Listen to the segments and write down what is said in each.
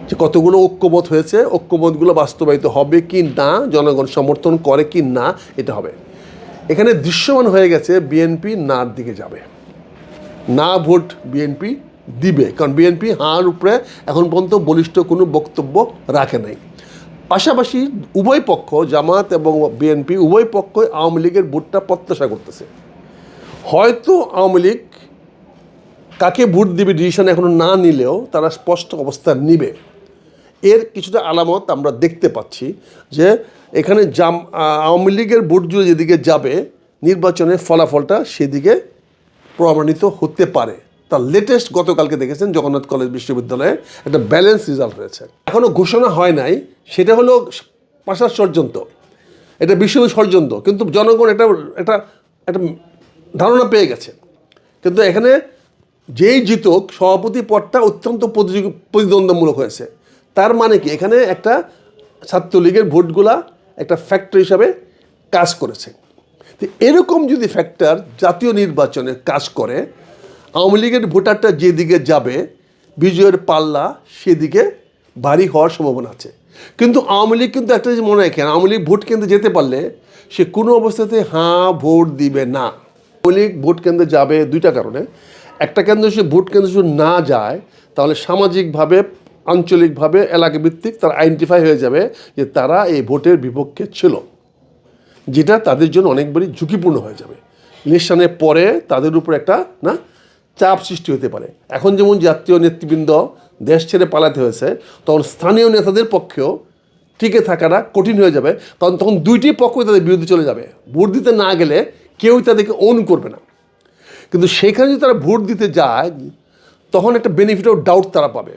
যে কতগুলো ঐক্যমত হয়েছে, ঐক্যমতগুলো বাস্তবায়িত হবে কি না, জনগণ সমর্থন করে কি না, এটা হবে। এখানে দৃশ্যমান হয়ে গেছে বিএনপি নার দিকে যাবে, না ভোট বিএনপি দিবে, কারণ বিএনপি হার উপরে এখন পর্যন্ত বলিষ্ঠ কোনো বক্তব্য রাখে নাই। পাশাপাশি উভয় পক্ষ, জামাত এবং বিএনপি উভয় পক্ষই আওয়ামী লীগের ভোটটা প্রত্যাশা করতেছে। হয়তো আওয়ামী লীগ কাকে ভোট দিবে ডিসিশন এখনো না নিলেও তারা স্পষ্ট অবস্থান নিবে। এর কিছুটা আলামত আমরা দেখতে পাচ্ছি যে এখানে আওয়ামী লীগের ভোট জুড়ে যেদিকে যাবে নির্বাচনের ফলাফলটা সেদিকে প্রমাণিত হতে পারে। তার লেটেস্ট গতকালকে দেখেছেন জগন্নাথ কলেজ বিশ্ববিদ্যালয়ে একটা ব্যালেন্স রেজাল্ট হয়েছে, এখনও ঘোষণা হয় নাই, সেটা হলো পাশার ষড়যন্ত্র, এটা বিশ্ব ষড়যন্ত্র, কিন্তু জনগণ এটা একটা একটা ধারণা পেয়ে গেছে। কিন্তু এখানে যেই জিতুক সভাপতি পদটা অত্যন্ত প্রতিদ্বন্দ্বমূলক হয়েছে। তার মানে কি এখানে একটা ছাত্রলীগের ভোটগুলা একটা ফ্যাক্টর হিসাবে কাজ করেছে। তো এরকম যদি ফ্যাক্টর জাতীয় নির্বাচনে কাজ করে, আওয়ামী লীগের ভোটারটা যেদিকে যাবে বিজয়ের পাল্লা সেদিকে ভারী হওয়ার সম্ভাবনা আছে। কিন্তু আওয়ামী লীগ কিন্তু একটা জিনিস মনে রাখেন, আওয়ামী লীগ ভোট কেন্দ্রে যেতে পারলে সে কোনো অবস্থাতে ভোট দিবে না। আওয়ামী লীগ ভোট কেন্দ্রে যাবে দুইটা কারণে। একটা কেন্দ্র সে ভোট কেন্দ্রে যদি না যায় তাহলে সামাজিকভাবে, আঞ্চলিকভাবে, এলাকাভিত্তিক তারা আইডেন্টিফাই হয়ে যাবে যে তারা এই ভোটের বিপক্ষে ছিল, যেটা তাদের জন্য অনেকবারই ঝুঁকিপূর্ণ হয়ে যাবে। ইলেকশনের পরে তাদের উপর একটা চাপ সৃষ্টি হতে পারে। এখন যেমন জাতীয় নেতৃবৃন্দ দেশ ছেড়ে পালাতে হয়েছে, তখন স্থানীয় নেতাদের পক্ষেও টিকে থাকাটা কঠিন হয়ে যাবে, কারণ তখন দুইটি পক্ষই তাদের বিরুদ্ধে চলে যাবে। ভোট দিতে না গেলে কেউই তাদেরকে ওন করবে না। কিন্তু সেখানে যদি তারা ভোট দিতে যায় তখন একটা বেনিফিট অফ ডাউট তারা পাবে।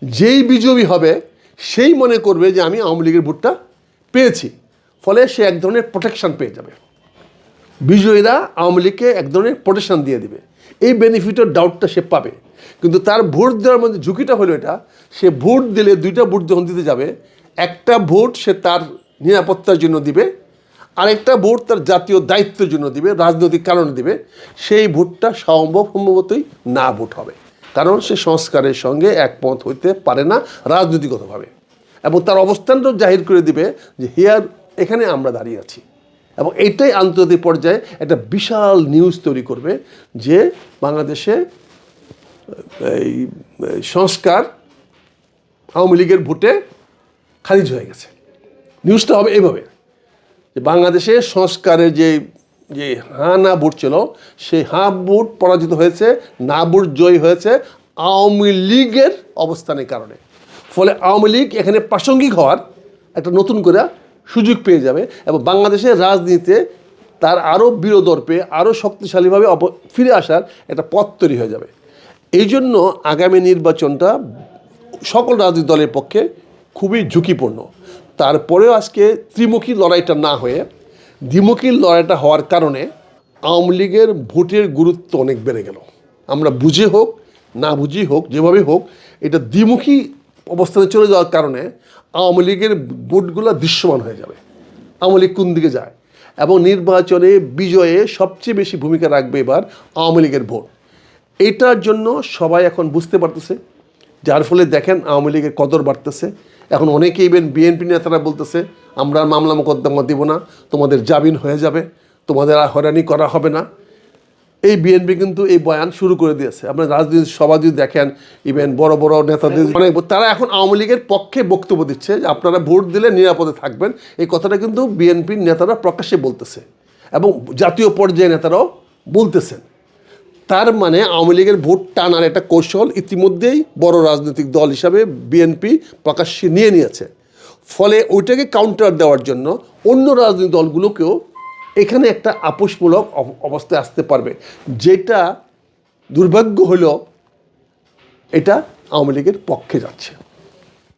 যেই বিজয়ী হবে সেই মনে করবে যে আমি আওয়ামী লীগের ভোটটা পেয়েছি, ফলে সে এক ধরনের প্রোটেকশন পেয়ে যাবে। বিজয়ীরা আওয়ামী লীগকে এক ধরনের প্রোটেকশন দিয়ে দিবে, এই বেনিফিট অফ ডাউটটা সে পাবে। কিন্তু তার ভোট দেওয়ার মধ্যে ঝুঁকিটা হলো এটা, সে ভোট দিলে দুইটা ভোট যখন দিতে যাবে, একটা ভোট সে তার নিরাপত্তার জন্য দিবে, আরেকটা ভোট তার জাতীয় দায়িত্বের জন্য দিবে, রাজনৈতিক কারণে দিবে। সেই ভোটটা সম্ভবতই না ভোট হবে, কারণ সে সংস্কারের সঙ্গে একমত হইতে পারে না রাজনৈতিকভাবে, এবং তার অবস্থানটাও জাহির করে দিবে যে হিয়ার এখানে আমরা দাঁড়িয়ে আছি। এবং এইটাই আন্তর্জাতিক পর্যায়ে একটা বিশাল নিউজ তৈরি করবে যে বাংলাদেশে এই সংস্কার আওয়ামী লীগের ভোটে খারিজ হয়ে গেছে। নিউজটা হবে এইভাবে যে বাংলাদেশে সংস্কারের যে না ভোট ছিল, সেই ভোট পরাজিত হয়েছে, না ভোট জয়ী হয়েছে আওয়ামী লীগের অবস্থানের কারণে। ফলে আওয়ামী লীগ এখানে প্রাসঙ্গিক হওয়ার একটা নতুন করে সুযোগ পেয়ে যাবে, এবং বাংলাদেশের রাজনীতিতে তার আরও বীরদর্পে আরও শক্তিশালীভাবে ফিরে আসার একটা পথ তৈরি হয়ে যাবে। এই জন্য আগামী নির্বাচনটা সকল রাজনৈতিক দলের পক্ষে খুবই ঝুঁকিপূর্ণ। তারপরেও আজকে ত্রিমুখী লড়াইটা না হয়ে দ্বিমুখী লড়াইটা হওয়ার কারণে আওয়ামী লীগের ভোটের গুরুত্ব অনেক বেড়ে গেল। আমরা বুঝে হোক না বুঝি হোক, যেভাবে হোক, এটা দ্বিমুখী অবস্থানে চলে যাওয়ার কারণে আওয়ামী লীগের ভোটগুলো দৃশ্যমান হয়ে যাবে, আওয়ামী লীগ কোন দিকে যায়। এবং নির্বাচনে বিজয়ে সবচেয়ে বেশি ভূমিকা রাখবে এবার আওয়ামী লীগের ভোট। এটার জন্য সবাই এখন বুঝতে পারতেছে, যার ফলে দেখেন আওয়ামী লীগের কদর বাড়তেছে। এখন অনেকেই ইভেন বিএনপি নেতারা বলতেছে আমরা মামলা মোকদ্দমা দিব না, তোমাদের জামিন হয়ে যাবে, তোমাদের আর হয়রানি করা হবে না। এই বিএনপি কিন্তু এই বয়ান শুরু করে দিয়েছে। আপনার রাজনীতির সভা যদি দেখেন, ইভেন বড় বড় নেতাদের তারা এখন আওয়ামী লীগের পক্ষে বক্তব্য দিচ্ছে যে আপনারা ভোট দিলে নিরাপদে থাকবেন। এই কথাটা কিন্তু বিএনপির নেতারা প্রকাশ্যে বলতেছে এবং জাতীয় পর্যায়ে নেতারাও বলতেছেন। তার মানে আওয়ামী লীগের ভোট টানার একটা কৌশল ইতিমধ্যেই বড় রাজনৈতিক দল হিসাবে বিএনপি প্রকাশ্যে নিয়ে নিয়েছে। ফলে ওইটাকে কাউন্টার দেওয়ার জন্য অন্য রাজনৈতিক দলগুলোকেও এখানে একটা আপোষমূলক অবস্থায় আসতে পারবে, যেটা দুর্ভাগ্য হলো এটা আওয়ামী লীগের পক্ষে যাচ্ছে।